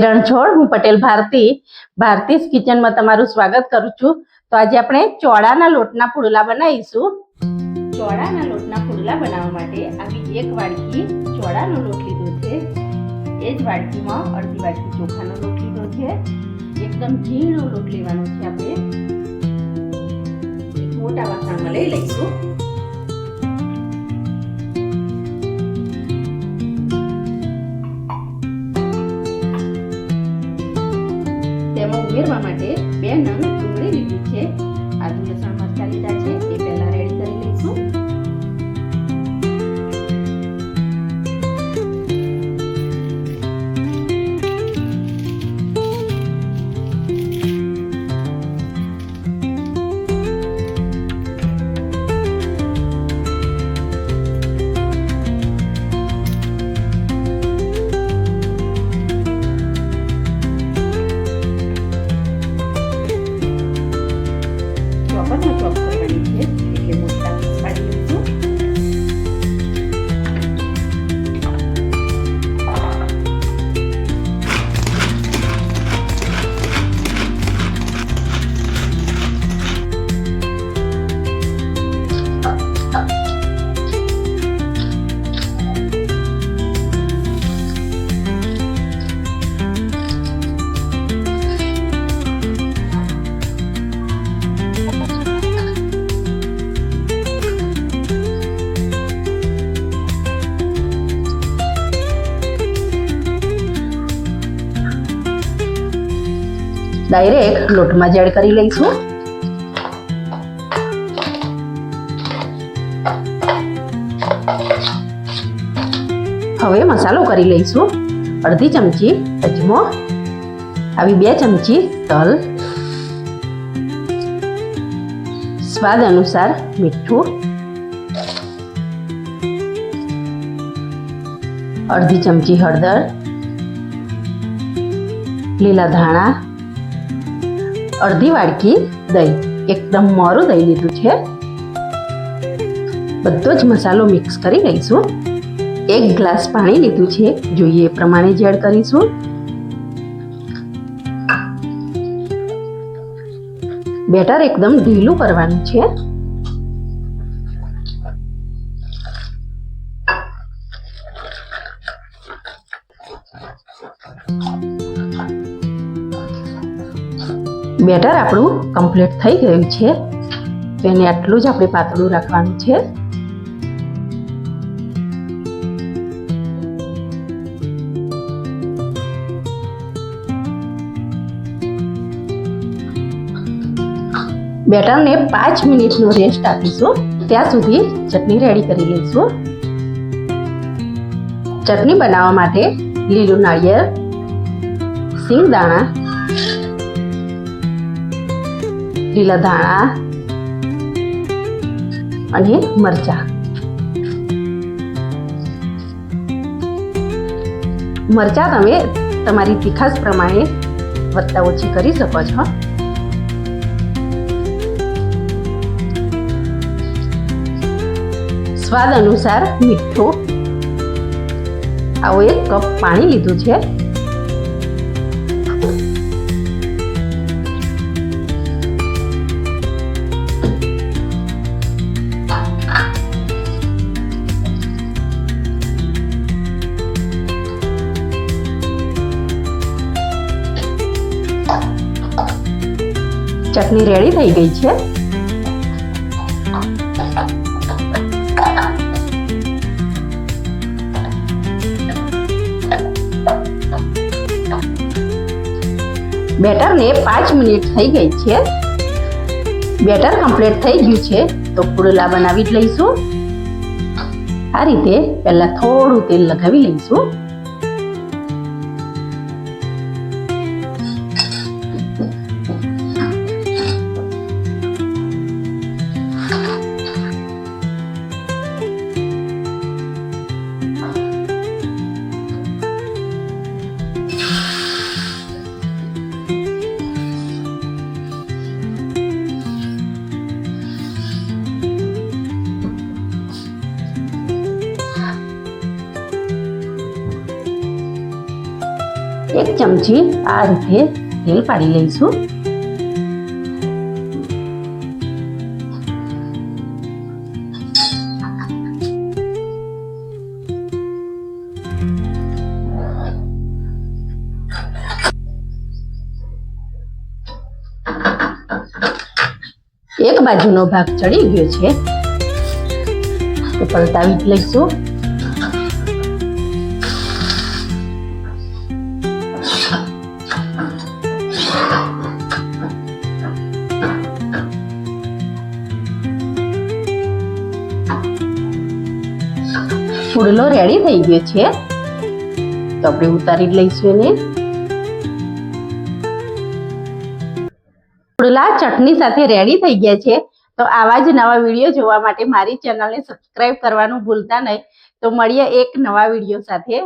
જય રણછોડ, હું પટેલ ભારતીસ કિચનમાં તમારું સ્વાગત કરું છું। તો આજે આપણે ચોળાના લોટના પુડલા બનાવીશું। ચોળાના લોટના પુડલા બનાવવા માટે આવી એક વાડકી ચોળાનો લોટ લીધો છે। એ જ વાડકીમાં અડધી વાડકી ચોખાનો લોટ લીધો છે। એકદમ ઝીણો લોટ લેવાનો છે। આપણે એક મોટા વાસણમાં લઈ લઈશું। તેમાં ઉમેરવા માટે 2 નંગ ડુંગળી લીધી છે। આદુ લસણ મરચાં લીધા છે, એ પહેલા રેડી કરી લઈશું। ચોપ કરવાની છે એટલે મોટા પીસ પાડી લઈશું। ડાયરેક્ટ લોટમાં જ એડ કરી લઈશું। હવે મસાલો કરી લઈશું। અડધી ચમચી અજમો, આવી 2 ચમચી તલ, સ્વાદ અનુસાર મીઠું, અડધી ચમચી હળદર, લીલા ધાણા, અડધી વાડકી દહીં, એકદમ મોરું દહીં લીધું છે। બધો જ મસાલો મિક્સ કરી લઈશું। 1 ગ્લાસ પાણી લીધું છે, જોઈએ એ પ્રમાણે જ એડ કરીશું। બેટર એકદમ ઢીલું કરવાનું છે। બેટર આપણું કમ્પ્લીટ થઈ ગયું છે, તો એને આટલું જ આપણે પાતળું રાખવાનું છે। બેટરને 5 મિનિટનો રેસ્ટ આપીશું, ત્યાં સુધી ચટણી રેડી કરી લઈશું। ચટણી બનાવવા માટે લીલું નાળિયેર, સિંગદાણા, લીલા ધાણા અને મરચાં તમે તમારી તીખાશ પ્રમાણે વધતા ઓછી કરી શકો છો। સ્વાદ અનુસાર મીઠું, આવો 1 કપ પાણી લીધું છે। ચટણી રેડી થઈ ગઈ છે। બેટરને 5 મિનિટ થઈ ગઈ છે। બેટર કમ્પ્લીટ થઈ ગયું છે, તો પુડલા બનાવી જ લઈશું। આ રીતે પહેલા થોડું તેલ લગાવી લઈશું। 1 ચમચી આ રીતે તેલ પાડી લઈશું. એક બાજુનો ભાગ ચડી ગયો છે તો પલટાવી લઈશું. પુડલો રેડી થઈ ગયો છે તો આપણે ઉતારી લઈશું એને. પુડલા ચટણી સાથે રેડી થઈ ગયા છે. તો આવા જ નવા વિડીયો જોવા માટે મારી ચેનલને સબસ્ક્રાઇબ કરવાનું ભૂલતા નહીં. તો મળીએ એક નવા વિડીયો સાથે.